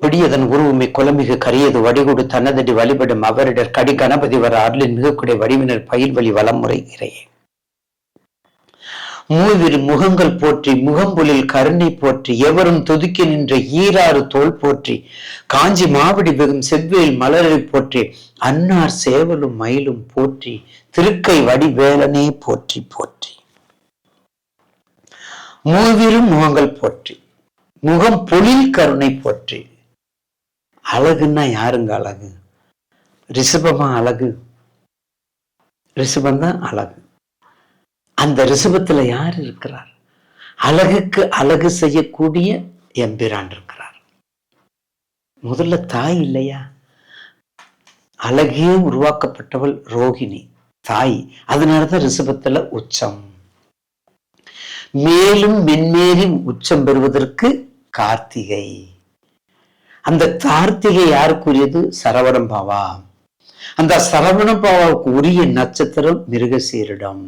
பிடியதன் உருவமை குலமிகு கரியது வடிகொடு தன்னதடி வழிபடும் அவரிடர் கடி கணபதி வர அருளின் மிகக்கூடிய வடிவினர் பயில் வழி வளமுறை இறையே. மூவிரு முகங்கள் போற்றி முகம்பொலில் கருணை போற்றி எவரும் துதுக்கி நின்ற ஈராறு தோல் போற்றி காஞ்சி மாவடி வெகும் செவ்வேல் மலரை போற்றி அன்னார் சேவலும் மயிலும் போற்றி திருக்கை வடிவேலனே போற்றி போற்றி. மூவிரு முகங்கள் போற்றி முகம் பொழில் கருணை போற்றி. அழகுன்னா யாருங்க அழகு? ரிஷபமா அழகு? ரிஷபந்தான் அழகு. அந்த ரிஷபத்துல யார் இருக்கிறார்? அழகுக்கு அழகு செய்யக்கூடிய எம்பிரான் இருக்கிறார். முதல்ல தாய் இல்லையா? அழகே உருவாக்கப்பட்டவள் ரோகிணி தாய். அதனாலதான் ரிஷபத்துல உச்சம். மேலும் மென்மேலும் உச்சம் பெறுவதற்கு கார்த்திகை. அந்த கார்த்திகை யாருக்குரியது? சரவண பவா. அந்த சரவண பவாவுக்கு உரிய நட்சத்திரம் மிருகசீரிடம்.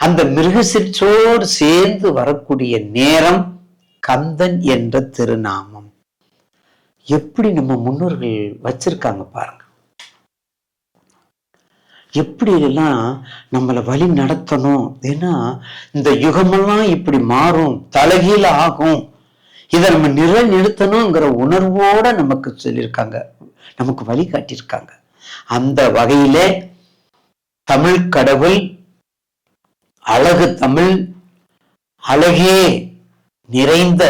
அந்த மிருகசீரிச்சோடு சேர்ந்து வரக்கூடிய நேரம் கந்தன் என்ற திருநாமம். எப்படி நம்ம முன்னோர்கள் வச்சிருக்காங்க பாருங்க. எப்படி எல்லாம் நம்மளை வழி நடத்தணும். ஏன்னா இந்த யுகமெல்லாம் இப்படி மாறும், தலைகீழ ஆகும், இதை நம்ம நிலைநிறுத்தணுங்கிற உணர்வோட நமக்கு சொல்லியிருக்காங்க, நமக்கு வழி காட்டியிருக்காங்க. அந்த வகையிலே தமிழ் கடவுள், அழகு தமிழ், அழகே நிறைந்த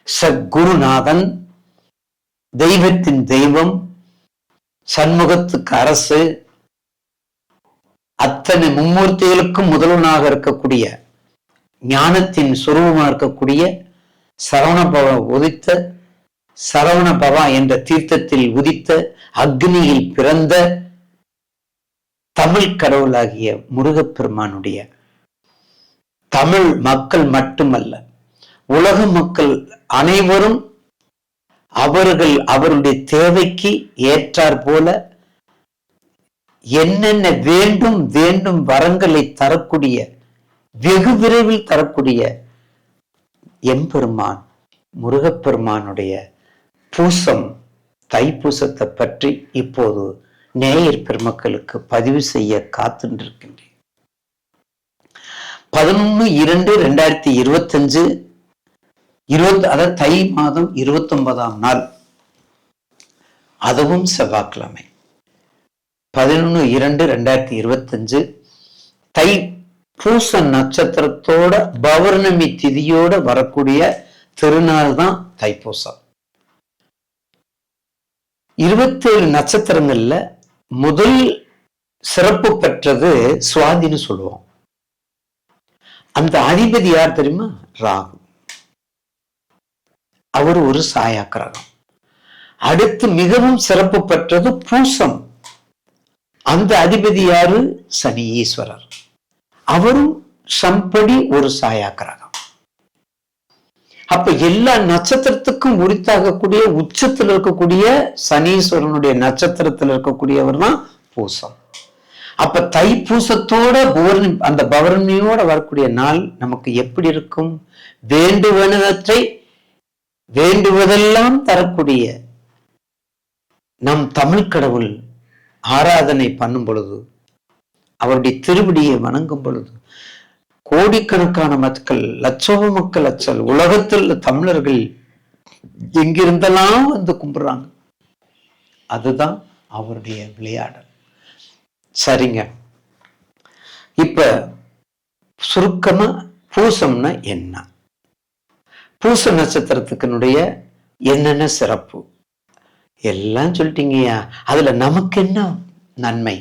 சத்குருநாதன், தெய்வத்தின் தெய்வம், சண்முகத்துக்கு அரசு, அத்தனை மும்மூர்த்திகளுக்கும் முதல்வனாக இருக்கக்கூடிய ஞானத்தின் சுரூபமா இருக்கக்கூடிய சரவணபவா உதித்த சரவணபவா என்ற தீர்த்தத்தில் உதித்த அக்னியில் பிறந்த தமிழ் கடவுளாகிய முருகப்பெருமானுடைய தமிழ் மக்கள் மட்டுமல்ல, உலக மக்கள் அனைவரும் அவருடைய தேவைக்கு ஏற்றார் போல என்னென்ன வேண்டும் வேண்டும் வரங்களை தரக்கூடிய, வெகு விரைவில் தரக்கூடிய எம்பெருமான் முருகப்பெருமானுடைய பூசம், தைப்பூசத்தை பற்றி இப்போது நேயர் பெருமக்களுக்கு பதிவு செய்ய காத்துருக்கின்றேன். 11/2/2025 அதாவது தை மாதம் 29ஆம் நாள், அதுவும் செவ்வாய்க்கிழமை. 11/2/2025 தை பூச நட்சத்திரத்தோட பௌர்ணமி திதியோட வரக்கூடிய திருநாள் தான் தைப்பூசம். 27 நட்சத்திரங்கள்ல முதல் சிறப்பு பெற்றது சுவாதின்னு சொல்லுவோம். அந்த அதிபதி யார் தெரியுமா? ராகு. அவர் ஒரு சாயா கிரகம். அடுத்து மிகவும் சிறப்பு பெற்றது பூசம். அந்த அதிபதி யாரு? சனி ஈஸ்வரர். அவரும் சம்படி ஒரு சாயா கிரகம். அப்ப எல்லா நட்சத்திரத்துக்கும் உரித்தாகக்கூடிய உச்சத்தில் இருக்கக்கூடிய சனீஸ்வரனுடைய நட்சத்திரத்தில் இருக்கக்கூடியவர் தான் பூசம். அப்ப தைப்பூசத்தோட அந்த பௌர்ணமியோட வரக்கூடிய நாள் நமக்கு எப்படி இருக்கும்? வேண்டுவனவற்றை வேண்டுவதெல்லாம் தரக்கூடிய நம் தமிழ் கடவுள் ஆராதனை பண்ணும் பொழுது, அவருடைய திருவடியை வணங்கும் பொழுது கோடிக்கணக்கான மக்கள், லட்சோப மக்கள், உலகத்தில் தமிழர்கள் எங்கிருந்தெல்லாம் வந்து கும்பிடுறாங்க. அதுதான் அவருடைய விளையாடல். சரிங்க, இப்ப சுருக்கமா பூசம்னா என்ன, பூச நட்சத்திரத்துக்குனுடைய என்னென்ன சிறப்பு எல்லாம் சொல்லிட்டீங்கயா. அதுல நமக்கு என்ன நன்மை?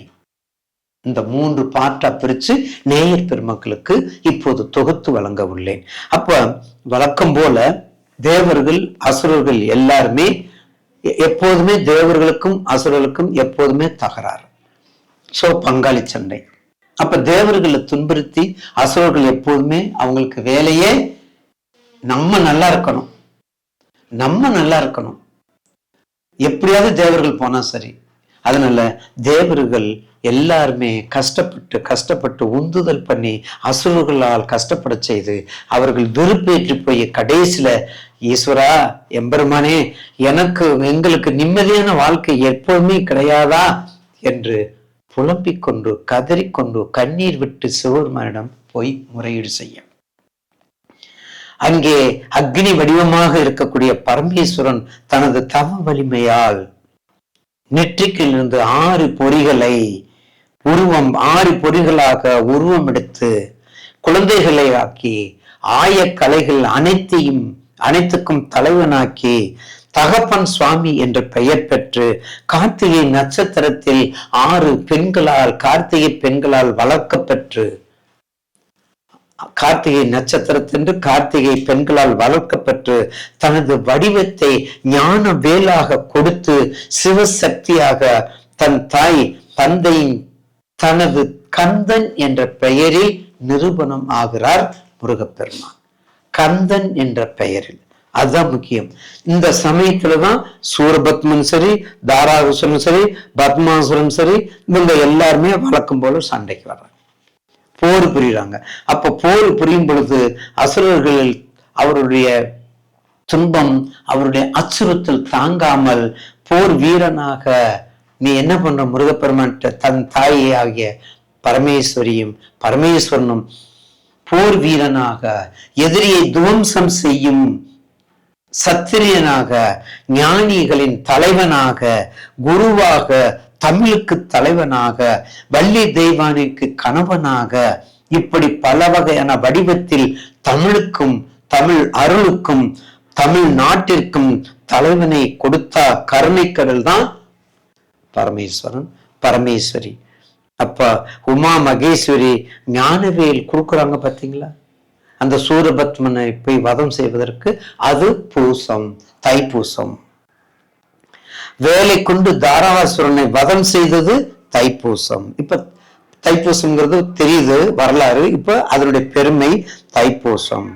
இந்த 3 பார்ட்டா பிரிச்சு நேயர் பெருமக்களுக்கு இப்போது தொகுத்து வழங்க உள்ளேன். அப்ப வழக்கம் போல தேவர்கள் அசுரர்கள் எல்லாருமே எப்போதுமே, தேவர்களுக்கும் அசுரர்களுக்கும் எப்போதுமே தகராறு. சோ பங்காளி சண்டை. அப்ப தேவர்களை துன்புறுத்தி அசுரர்கள் எப்போதுமே அவங்களுக்கு வேலையே நம்ம நல்லா இருக்கணும், நம்ம நல்லா இருக்கணும், எப்படியாவது தேவர்கள் போனா சரி. அதனால தேவர்கள் எல்லாருமே கஷ்டப்பட்டு உந்துதல் பண்ணி அசுரர்களால் கஷ்டப்பட செய்து அவர்கள் வெறுப்பேற்றி போய் கடைசியில ஈஸ்வரா, எம்பெருமானே, எங்களுக்கு நிம்மதியான வாழ்க்கை எப்பவுமே கிடையாதா என்று புலம்பிக் கொண்டு கதறிக்கொண்டு கண்ணீர் விட்டு சிவபெருமானிடம் போய் முறையீடு செய்ய, அங்கே அக்னி வடிவமாக இருக்கக்கூடிய பரமேஸ்வரன் தனது தவ வலிமையால் நெற்றிக்கிலிருந்து 6 பொறிகளை உருவம் 6 பொறிகளாக உருவம் எடுத்து குழந்தைகளை ஆக்கி ஆயக்கலைகள் அனைத்துக்கும் தலைவனாக்கி தகப்பன் சுவாமி என்ற பெயர் பெற்று கார்த்திகை நட்சத்திரத்தில் 6 கார்த்திகை பெண்களால் வளர்க்கப்பெற்று கார்த்திகை நட்சத்திரத்தென்று கார்த்திகை பெண்களால் வளர்க்கப்பட்டு தனது வடிவத்தை ஞான வேலாக கொடுத்து சிவசக்தியாக தன் தாய் தந்தையின் தனது கந்தன் என்ற பெயரில் நிரூபணம் ஆகிறார் முருகப்பெருமான். கந்தன் என்ற பெயரில், அதுதான் முக்கியம். இந்த சமயத்துலதான் சூரபத்மன் சரி, தாராசுரன் சரி, பத்மாசுரன் சரி, இவங்க எல்லாருமே வழக்கம் போல சண்டைக்கு வர்றாங்க, போர் புரியுறாங்க. அப்ப போர் புரியும் பொழுது அசுரர்கள் அவருடைய துன்பம், அவருடைய அச்சுறுத்தல் தாங்காமல் போர் வீரனாக, நீ என்ன பண்ற முருகப்பெருமான் தன் தாயை ஆகிய பரமேஸ்வரனும் போர் வீரனாக எதிரியை துவம்சம் செய்யும் சத்திரியனாக, ஞானிகளின் தலைவனாக, குருவாக, தமிழுக்கு தலைவனாக, வள்ளி தெய்வானுக்கு கணவனாக, இப்படி பல வகையான வடிவத்தில் தமிழுக்கும் தமிழ் அருளுக்கும் தமிழ் நாட்டிற்கும் தலைவனை கொடுத்தா கருணைக்கடல் தான் பரமேஸ்வரன் பரமேஸ்வரி. அப்ப உமா மகேஸ்வரி ஞானவேல் கொடுக்குறாங்க பார்த்தீங்களா, அந்த சூரபத்மனை போய் வதம் செய்வதற்கு. அது பூசம், தைப்பூசம். வேலை கொண்டு தாராசுரனை வதம் செய்தது தைப்பூசம். இப்ப தைப்பூசம்ங்கிறது தெரியுது வரலாறு. இப்ப அதனுடைய பெருமை தைப்பூசம்.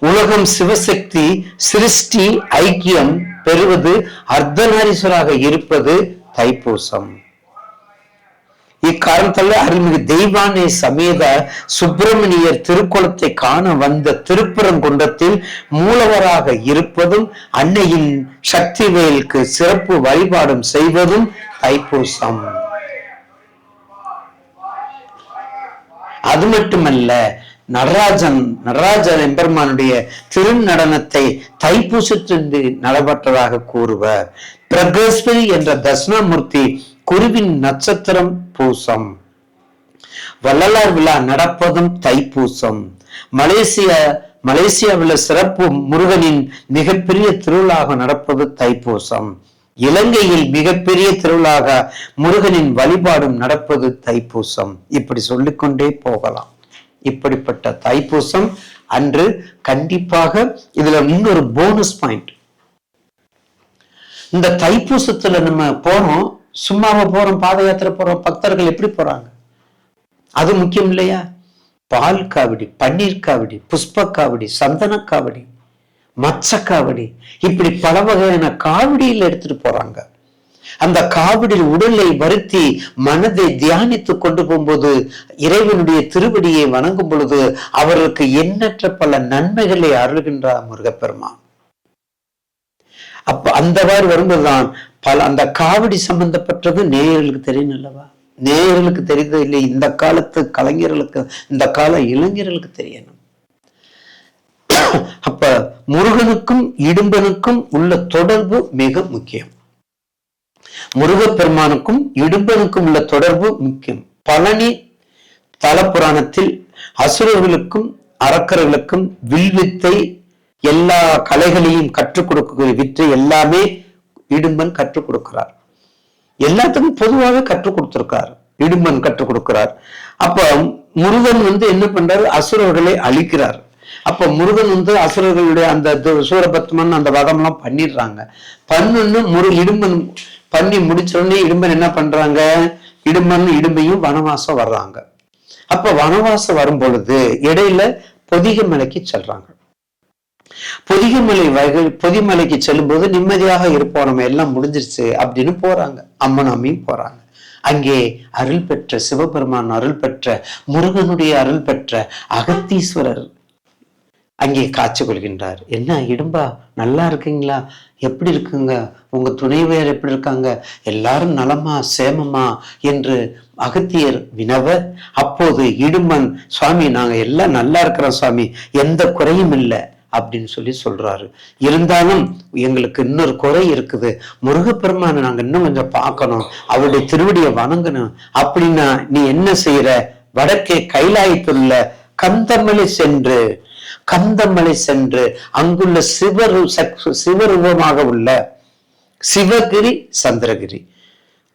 உலகம் சிவசக்தி சிருஷ்டி ஐக்கியம் பெறுவது, அர்த்தநாரீஸ்வராக இருப்பது தைப்பூசம். இக்காரணத்தால் அருள்மிகு தெய்வானை சமேத சுப்பிரமணியர் திருக்குளத்தை காண வந்த திருப்பரங்குன்றத்தில் மூலவராக இருப்பதும் அன்னையின் சக்திவேலுக்கு சிறப்பு வழிபாடும் செய்வதும் தைப்பூசம். அது மட்டுமல்ல, நடராஜன் எம்பெருமானுடைய திருநடனத்தை தைப்பூசத்திற்கு நடைபெற்றதாக கூறுவர். பிரகஸ்பதி என்ற தட்சிணாமூர்த்தி குருவின் நட்சத்திரம் பூசம். வள்ளலார் விழா நடப்பதும் தைப்பூசம். மலேசியாவில் சிறப்பு முருகனின் மிகப்பெரிய திருவிழாக நடப்பது தைப்பூசம். இலங்கையில் மிகப்பெரிய திருவிழாக முருகனின் வழிபாடும் நடப்பது தைப்பூசம். இப்படி சொல்லிக்கொண்டே போகலாம். இப்படிப்பட்ட தைப்பூசம் அன்று கண்டிப்பாக இதுல இன்னொரு போனஸ் பாயிண்ட். இந்த தைப்பூசத்துல நம்ம போறோம், சும்மாவா போறோம், பாத யாத்திரை போறோம். பக்தர்கள் எப்படி போறாங்க, அது முக்கியம் இல்லையா? பால் காவடி, பன்னீர் காவடி, புஷ்ப காவடி, சந்தன காவடி, மச்ச காவடி, இப்படி பல வகையான காவடியில் எடுத்துட்டு போறாங்க. அந்த காவடியில் உடலை வருத்தி மனதை தியானித்து கொண்டு போகும்போது, இறைவனுடைய திருவடியை வணங்கும் பொழுது அவர்களுக்கு எண்ணற்ற பல நன்மைகளை அருள்கின்றார் முருகப்பெருமான். அப்ப அந்தவாறு வரும்போதுதான் அந்த காவடி சம்பந்தப்பட்டது நேயர்களுக்கு தெரியும் அல்லவா? நேயர்களுக்கு தெரியுது இல்லை, இந்த காலத்து கலைஞர்களுக்கு, இந்த கால இளைஞர்களுக்கு தெரியணும். அப்ப முருகனுக்கும் இடும்பனுக்கும் உள்ள தொடர்பு மிக முக்கியம். முருகப்பெருமானுக்கும் இடும்பனுக்கும் உள்ள தொடர்பு முக்கியம். பழனி தலப்புராணத்தில் அசுரர்களுக்கும் அரக்கர்களுக்கும் வில்வித்தை எல்லா கலைகளையும் கற்றுக் கொடுக்கக்கூடிய வித்தை எல்லாமே இடும்பன் கற்றுக் கொடுக்கிறார். எல்லாத்துக்கும் பொதுவாக கற்றுக் கொடுத்திருக்கார், இடும்பன் கற்றுக் கொடுக்கிறார். அப்ப முருகன் என்ன பண்றாரு, அசுரர்களை அழிக்கிறார். அப்ப முருகன் அசுரர்களுடைய அந்த சூரபத்மன் அந்த வதம் எல்லாம் பண்ணிடுறாங்க. இடும்பன் பண்ணி முடிச்ச உடனே இடும்பன் என்ன பண்றாங்க, இடும்பையும் வனவாசம் வர்றாங்க. அப்ப வனவாசம் வரும் பொழுது இடையில பொதிகை மலைக்கு செல்றாங்க. பொதிமலைக்கு செல்லும் போது நிம்மதியாக இருப்போம், நம்ம எல்லாம் முடிஞ்சிருச்சு அப்படின்னு போறாங்க. அம்மனாமியும் போறாங்க. அங்கே அருள் பெற்ற சிவபெருமான் அருள் பெற்ற முருகனுடைய அருள் பெற்ற அகத்தீஸ்வரர் அங்கே காட்சி கொள்கின்றார். என்ன இடும்பா, நல்லா இருக்கீங்களா? எப்படி இருக்குங்க? உங்க துணைவியர் எப்படி இருக்காங்க? எல்லாரும் நலமா சேமமா என்று அகத்தியர் வினவ, அப்போது இடும்பன், சுவாமி நாங்க எல்லாம் நல்லா இருக்கிறோம் சுவாமி, எந்த குறையும் இல்லை அப்படின்னு சொல்றாரு. இருந்தாலும் எங்களுக்கு இன்னொரு குறை இருக்குது, முருகப்பெருமானை நாங்க இன்னும் கொஞ்சம் பார்க்கணும், அவருடைய திருவடியை வணங்கணும். அப்படின்னா நீ என்ன செய்யற? வடக்கே கைலாயத்துள்ள கந்தமலை சென்று அங்குள்ள சிவரூபமாக உள்ள சிவகிரி சந்திரகிரி,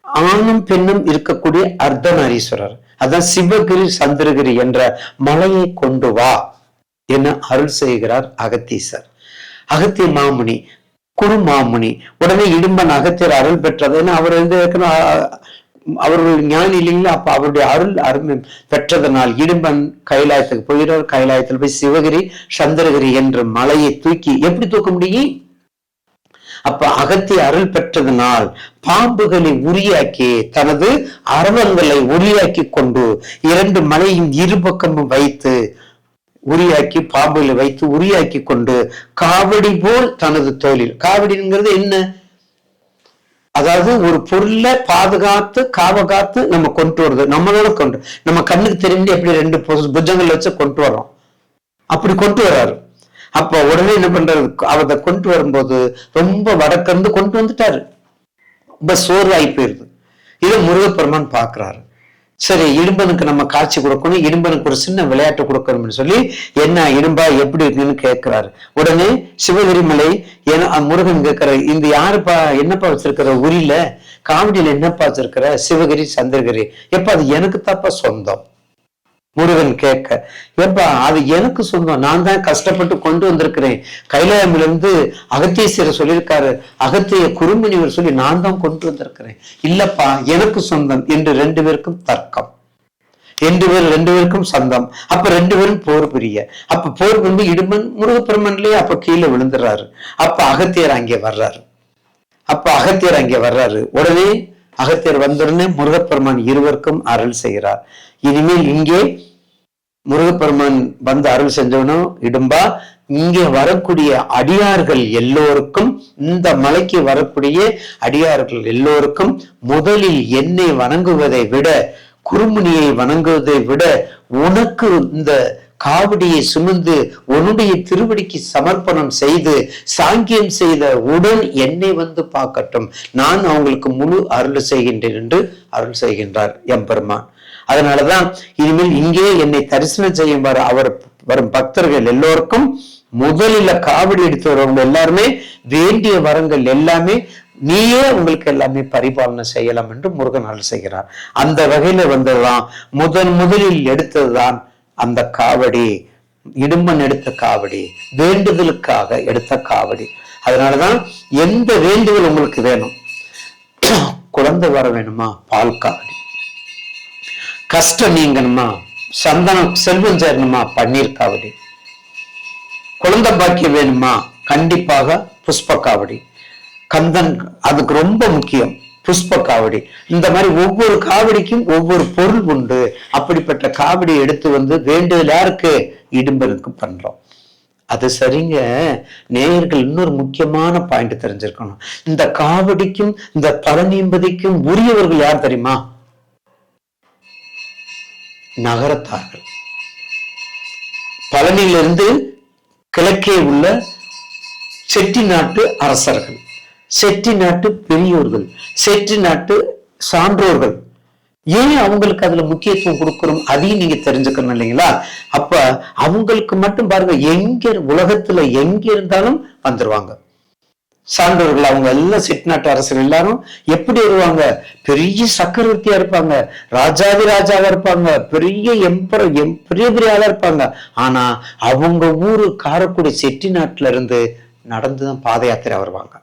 ஆணும் பெண்ணும் இருக்கக்கூடிய அர்த்தநாரீஸ்வரர், அதான் சிவகிரி சந்திரகிரி என்ற மலையை கொண்டு வா என அருள் செய்கிறார் அகத்தீசர். அகத்திய மாமுனி, குருமாமுனி. உடனே இடும்பன் அகத்தியர் அருள் பெற்றது. ஏன்னா அவர் அவர்கள் ஞானி இல்லைங்களா, அப்ப அவருடைய அருள் அருமை பெற்றதனால் இடும்பன் கைலாயத்துக்கு போகிறார். கைலாயத்தில் போய் சிவகிரி சந்திரகிரி என்ற மலையை தூக்கி, எப்படி தூக்க முடியும்? அப்ப அகத்திய அருள் பெற்றதனால் பாம்புகளை உரியாக்கி, தனது அரவங்களை உரியாக்கி கொண்டு, 2 மலையும் இருபக்கமும் வைத்து உரியாக்கி, பாம்புகளை வைத்து உரியாக்கி கொண்டு, காவடி போல் தனது தோளில், காவடிங்கிறது என்ன? அதாவது ஒரு பொருளை பாதுகாத்து காவகாத்து நம்ம கொண்டு வருது. நம்மளோட கொண்டு, நம்ம கண்ணுக்கு தெரிஞ்சு எப்படி 2 புஜங்கள் வச்சு கொண்டு வரோம், அப்படி கொண்டு வர்றாரு. அப்ப உடனே என்ன பண்றாரு? அவரை கொண்டு வரும்போது ரொம்ப வடக்கிருந்து கொண்டு வந்துட்டாரு, ரொம்ப சோர்வாகி போயிருது. இதை முருகப்பெருமான் பாக்குறாரு. சரி, இடும்பனுக்கு நம்ம காட்சி கொடுக்கணும், இடும்பனுக்கு ஒரு சின்ன விளையாட்டு கொடுக்கணும்னு சொல்லி, என்ன இடும்பா எப்படி இருக்குன்னு கேட்கிறாரு. உடனே சிவகிரி மலை முருகன் கேட்கிறாரு, இந்த யாருப்பா, என்னப்பா வச்சிருக்கிற உரியில, காவடியில என்னப்பா வச்சிருக்கிற? சிவகிரி சந்திரகிரி. எப்ப அது எனக்கு தாப்பா சொந்தம். முருகன் கேட்க, ஏப்பா அது எனக்கு சொந்தம், நான் தான் கஷ்டப்பட்டு கொண்டு வந்திருக்கிறேன். கைலாயமிலிருந்து அகத்தீஸ்வரர் சொல்லியிருக்காரு, அகத்திய குறுமுனிவர் சொல்லி நான் தான் கொண்டு வந்திருக்கிறேன். இல்லப்பா எனக்கு சொந்தம் என்று 2 பேருக்கும் தர்க்கம். 2 பேருக்கும் சொந்தம். அப்ப 2 பேரும் போர் புரிய. அப்ப போர் புரிந்து இடும்பன் முருகப்பெருமன்லயே அப்ப கீழே விழுந்துடுறாரு. அப்ப அகத்தியர் அங்கே வர்றாரு. உடனே அகத்தியர் வந்தவுடனே முருகப்பெருமான் இருவருக்கும் அருள் செய்கிறார். இனிமேல் இங்கே முருகப்பெருமான் வந்து அருள் செஞ்சவனும், இடும்பா இங்கே வரக்கூடிய அடியார்கள் எல்லோருக்கும், இந்த மலைக்கு வரக்கூடிய அடியார்கள் எல்லோருக்கும் முதலில் என்னை வணங்குவதை விட, குருமுனியை வணங்குவதை விட, உனக்கு இந்த காவடியை சுமந்து உன்னுடைய திருவடிக்கு சமர்ப்பணம் செய்து சாங்கியம் செய்த உடன் என்னை வந்து பார்க்கட்டும், நான் அவங்களுக்கு முழு அருள் செய்கின்றேன் என்று அருள் செய்கின்றார் எம்பெருமான். அதனாலதான் இனிமேல் இங்கே என்னை தரிசனம் செய்யுமாறு அவர் வரும் பக்தர்கள் எல்லோருக்கும் முதலில் காவடி எடுத்து வரவங்க எல்லாருமே வேண்டிய வரங்கள் எல்லாமே நீயே உங்களுக்கு எல்லாமே பரிபாலனை செய்யலாம் என்று முருகன் அருள் செய்கிறார். அந்த வகையில வந்ததுதான் முதலில் எடுத்ததுதான் அந்த காவடி, இடும்பன் எடுத்த காவடி, வேண்டுதலுக்காக எடுத்த காவடி. அதனாலதான் எந்த வேண்டுதல் உங்களுக்கு வேணும், குழந்தை வர வேணுமா, பால் காவடி. கஷ்டம் நீங்கணுமா, சந்தனம் செல்வம் சேரணுமா, பன்னீர் காவடி. குழந்தை பாக்கியம் வேணுமா, கண்டிப்பாக புஷ்ப காவடி. கந்தன் அதுக்கு ரொம்ப முக்கியம், புஷ்ப காவடி. இந்த மாதிரி ஒவ்வொரு காவடிக்கும் ஒவ்வொரு பொருள் உண்டு. அப்படிப்பட்ட காவடி எடுத்து வந்து வேண்டுதல் யாருக்கு, இடும்பனுக்கு பண்றோம். அது சரிங்க. நேயர்கள் இன்னொரு முக்கியமான பாயிண்ட் தெரிஞ்சிருக்கணும். இந்த காவடிக்கும் இந்த பழனிம்பதிக்கும் உரியவர்கள் யார் தெரியுமா? நகரத்தார்கள். பழனியிலிருந்து கிழக்கே உள்ள செட்டி நாட்டு அரசர்கள், செட்டி நாட்டு பெரியோர்கள், செட்டி நாட்டு சான்றோர்கள். ஏன் அவங்களுக்கு அதுல முக்கியத்துவம் கொடுக்கணும், அதையும் நீங்க தெரிஞ்சுக்கணும் இல்லைங்களா? அப்ப அவங்களுக்கு மட்டும் பாருங்க, எங்க உலகத்துல எங்க இருந்தாலும் வந்துருவாங்க சான்றோர்கள். அவங்க எல்லாம் செட்டி நாட்டு அரசர்கள் எல்லாரும் எப்படி வருவாங்க, பெரிய சக்கரவர்த்தியா இருப்பாங்க, ராஜாதி ராஜாவா இருப்பாங்க, பெரிய பெரிய ஆளா இருப்பாங்க. ஆனா அவங்க ஊரு காரைக்குடி செட்டி நாட்டுல இருந்து நடந்துதான் பாத யாத்திரை வருவாங்க.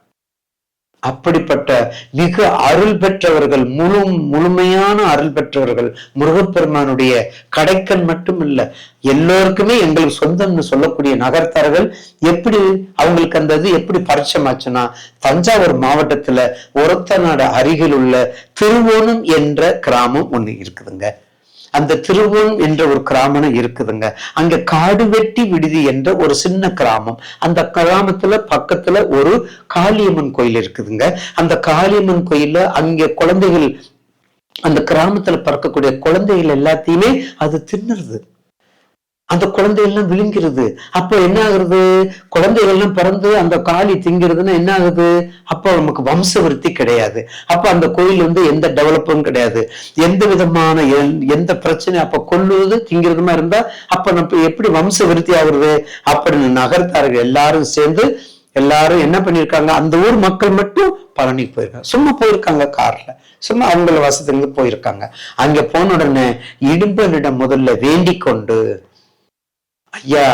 அப்படிப்பட்ட மிக அருள் பெற்றவர்கள், முழுமையான அருள் பெற்றவர்கள் முருகப்பெருமானுடைய கடைக்கன் மட்டும் இல்ல, எல்லோருக்குமே எங்களுக்கு சொந்தம்னு சொல்லக்கூடிய நகர்த்தார்கள். எப்படி அவங்களுக்கு அந்த இது எப்படி பரிச்சயமாச்சுன்னா, தஞ்சாவூர் மாவட்டத்துல ஒரத்தநாடு அருகில் உள்ள திருவோணம் என்ற கிராமம் ஒண்ணு இருக்குதுங்க. அந்த திருவன் என்ற ஒரு கிராமம் இருக்குதுங்க. அங்க காடுவெட்டி விடுதி என்ற ஒரு சின்ன கிராமம். அந்த கிராமத்துல பக்கத்துல ஒரு காளியம்மன் கோயில் இருக்குதுங்க. அந்த காளியம்மன் கோயில்ல அங்க குழந்தைகள், அந்த கிராமத்துல பிறக்கக்கூடிய குழந்தைகள் எல்லாத்தையுமே அது தின்னுறது. அந்த குழந்தைகள்லாம் விழுங்கிறது. அப்போ என்ன ஆகுறது? குழந்தைகள்லாம் பிறந்து அந்த காளி திங்கிறதுன்னா என்ன ஆகுது? அப்போ நமக்கு வம்ச விருத்தி கிடையாது. அப்ப அந்த கோயில் எந்த டெவலப்பும் கிடையாது. எந்த விதமான எந்த பிரச்சனை அப்ப கொல்லுவது திங்கிறதுமா இருந்தா அப்ப நம்ம எப்படி வம்ச விருத்தி ஆகுறது? அப்படின்னு நகர்த்தார்கள் எல்லாரும் சேர்ந்து எல்லாரும் என்ன பண்ணிருக்காங்க, அந்த ஊர் மக்கள் மட்டும் பழனிக்கு போயிருக்காங்க. சும்மா போயிருக்காங்க, கார்ல சும்மா அவங்கள வசதியிலிருந்து போயிருக்காங்க. அங்க போன உடனே இடும்பனிடம் முதல்ல வேண்டிக் கொண்டு, ஐயா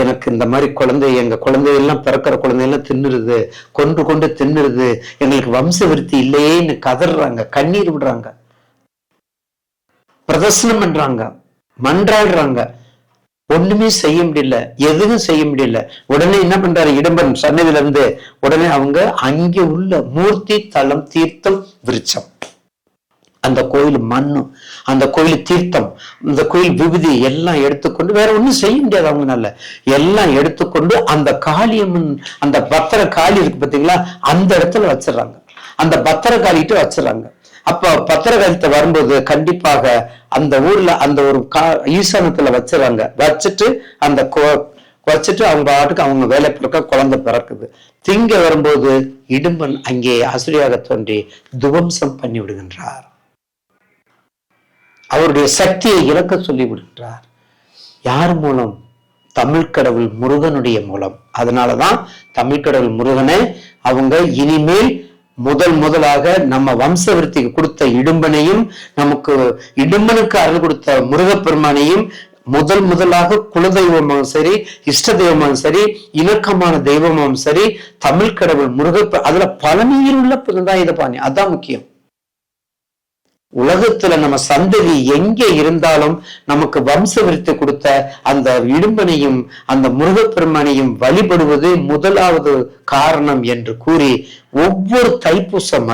எனக்கு இந்த மாதிரி குழந்தை, எங்க குழந்தையெல்லாம் பிறக்கிற குழந்தையெல்லாம் தின்னுருது, கொண்டு தின்னுருது, எங்களுக்கு வம்ச விருத்தி இல்லையேன்னு கதறாங்க, கண்ணீர் விடுறாங்க, பிரதர்சனம் பண்றாங்க, மன்றாடுறாங்க. ஒண்ணுமே செய்ய முடியல, எதுவும் செய்ய முடியல. உடனே என்ன பண்றாரு இடும்பன் சன்னதியில இருந்து, உடனே அவங்க அங்கே உள்ள மூர்த்தி தலம் தீர்த்தம் விருட்சம், அந்த கோயில் மண்ணு, அந்த கோயில் தீர்த்தம், அந்த கோயில் விபூதி எல்லாம் எடுத்துக்கொண்டு, வேற ஒண்ணும் செய்ய முடியாது அவங்கனால, எல்லாம் எடுத்துக்கொண்டு அந்த காளியம்மன், அந்த பத்திர காளி இருக்கு பாத்தீங்களா, அந்த இடத்துல வச்சிடறாங்க. அந்த பத்திர காளிட்டு வச்சிடறாங்க. அப்ப பத்திரகாலத்தை வரும்போது கண்டிப்பாக அந்த ஊர்ல அந்த ஒரு ஈசானத்துல வச்சிடறாங்க. வச்சுட்டு அந்த வச்சுட்டு அவங்க பாட்டுக்கு அவங்க வேலை பிறக்க குழந்தை பிறக்குது. திங்க வரும்போது இடும்பன் அங்கே ஆசிரியாக தோன்றி துவம்சம் பண்ணி விடுகின்றார். அவருடைய சக்தியை இழக்க சொல்லி விடுகின்றார். யார் மூலம்? தமிழ் கடவுள் முருகனுடைய மூலம். அதனாலதான் தமிழ் கடவுள் முருகனை அவங்க இனிமேல் முதலாக நம்ம வம்சவிருத்திக்கு கொடுத்த இடும்பனையும், நமக்கு இடும்பனுக்கு அருள் கொடுத்த முருகப்பெருமானையும் முதலாக குலதெய்வமாகவும் சரி, இஷ்ட தெய்வமாகவும் சரி, இணக்கமான தெய்வமாகவும் சரி, தமிழ் கடவுள் அதுல பழனியில் உள்ள இதை பாணி, அதான் முக்கியம். உலகத்துல நம்ம சந்ததி எங்கே இருந்தாலும் நமக்கு வம்ச விருத்தி கொடுத்த அந்த இடும்பனையும் அந்த முருகப்பெருமானையும் வழிபடுவது முதலாவது காரணம் என்று கூறி, ஒவ்வொரு தைப்பூசம்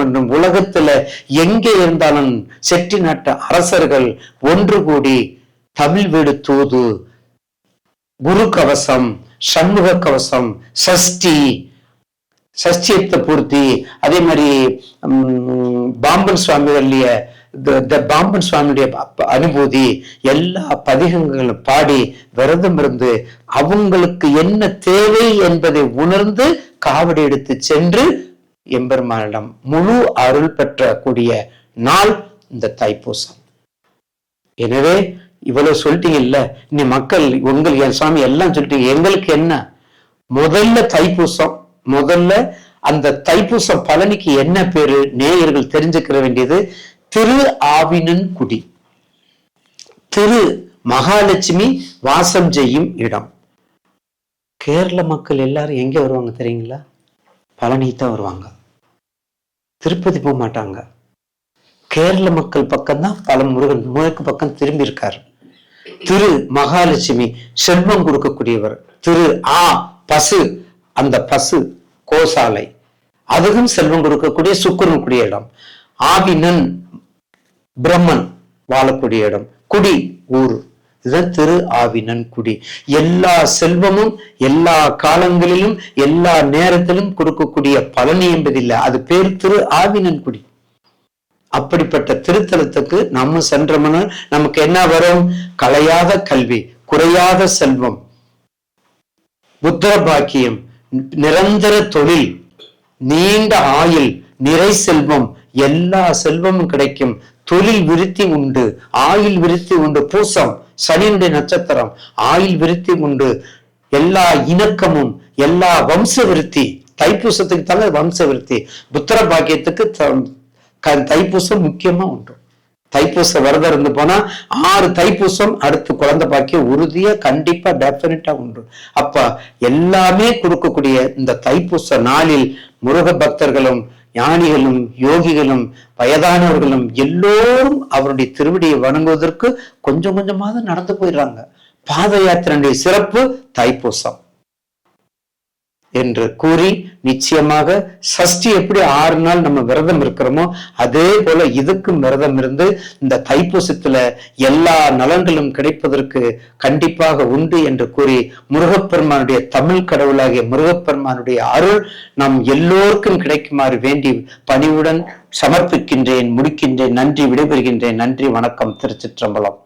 அன்றும் உலகத்துல எங்கே இருந்தாலும் செட்டி நாட்டு அரசர்கள் ஒன்று கூடி தமிழ் வீடு தூது, குரு கவசம், சண்முக கவசம், சஷ்டியத்தை பூர்த்தி, அதே மாதிரி பாம்பன் சுவாமியுடைய அனுபூதி, எல்லா பதிகங்களும் பாடி விரதம் இருந்து அவங்களுக்கு என்ன தேவை என்பதை உணர்ந்து காவடி எடுத்து சென்று எம்பெருமானிடம் முழு அருள் பெற்ற கூடிய நாள் இந்த தைப்பூசம். எனவே இவ்வளவு சொல்லிட்டீங்கல்ல, இனி மக்கள் உங்களுக்கு என் சுவாமி எல்லாம் சொல்லிட்டீங்க, எங்களுக்கு என்ன? முதல்ல தைப்பூசம், முதல்ல அந்த தைப்பூசம் பழனிக்கு என்ன பேரு நேயர்கள் தெரிஞ்சுக்கிற வேண்டியது, திரு ஆவினன்குடி, திரு மகாலட்சுமி வாசம் செய்யும் இடம். கேரள மக்கள் எல்லாரும் எங்க வருவாங்க தெரியுங்களா? பழனி தான் வருவாங்க, திருப்பதி போக மாட்டாங்க. கேரள மக்கள் பக்கம்தான் பல முருகன் முழுக்க பக்கம் திரும்பி இருக்காரு. திரு மகாலட்சுமி செல்வம் கொடுக்கக்கூடியவர். திரு பசு, அந்த பசு கோசாலை, அதுவும் செல்வம் கொடுக்கக்கூடிய சுக்கிரன் கூடிய இடம். ஆவினன் பிரம்மன் வாழக்கூடிய இடம். குடி ஊர், இதுதான் திரு ஆவினன் குடி. எல்லா செல்வமும் எல்லா காலங்களிலும் எல்லா நேரத்திலும் கொடுக்கக்கூடிய பழனி என்பதில்லை, அது பேர் திரு ஆவினன் குடி. அப்படிப்பட்ட திருத்தலத்துக்கு நம்ம சென்றோம்னா நமக்கு என்ன வரும்? கலையாத கல்வி, குறையாத செல்வம், புத்திர பாக்கியம், நிரந்தர தொழில், நீண்ட ஆயுள், நிறை செல்வம், எல்லா செல்வமும் கிடைக்கும். தொழில் விருத்தி உண்டு, ஆயுள் விருத்தி உண்டு. பூசம் சனியுடைய நட்சத்திரம், ஆயுள் விருத்தி உண்டு. எல்லா இணக்கமும், எல்லா வம்ச விருத்தி. தைப்பூசத்துக்கு தலை வம்ச விருத்தி, புத்திர பாக்கியத்துக்கு தைப்பூசம் முக்கியமா உண்டு. தைப்பூச விரதம் இருந்து போனா 6 தைப்பூசம் அடுத்து குழந்தை பாக்கியம் உறுதியா கண்டிப்பா டெபினட்டா உண்டு. அப்ப எல்லாமே கொடுக்கக்கூடிய இந்த தைப்பூச நாளில் முருக பக்தர்களும் ஞானிகளும் யோகிகளும் வயதானவர்களும் எல்லோரும் அவருடைய திருவடியை வணங்குவதற்கு கொஞ்சம் கொஞ்சமாக நடந்து போயிடுறாங்க. பாத யாத்திரையுடைய சிறப்பு தைப்பூசம். என்று கூறி நிச்சயமாக சஷ்டி எப்படி 6 நாள் நம்ம விரதம் இருக்கிறோமோ அதே போல இதுக்கும் விரதம் இருந்து இந்த தைப்பூசத்துல எல்லா நலன்களும் கிடைப்பதற்கு கண்டிப்பாக உண்டு என்று கூறி முருகப்பெருமானுடைய தமிழ் கடவுளாகிய முருகப்பெருமானுடைய அருள் நம் எல்லோருக்கும் கிடைக்குமாறு வேண்டி பணிவுடன் சமர்ப்பிக்கின்றேன், முடிக்கின்றேன். நன்றி, விடைபெறுகின்றேன். நன்றி, வணக்கம். திருச்சிற்றம்பலம்.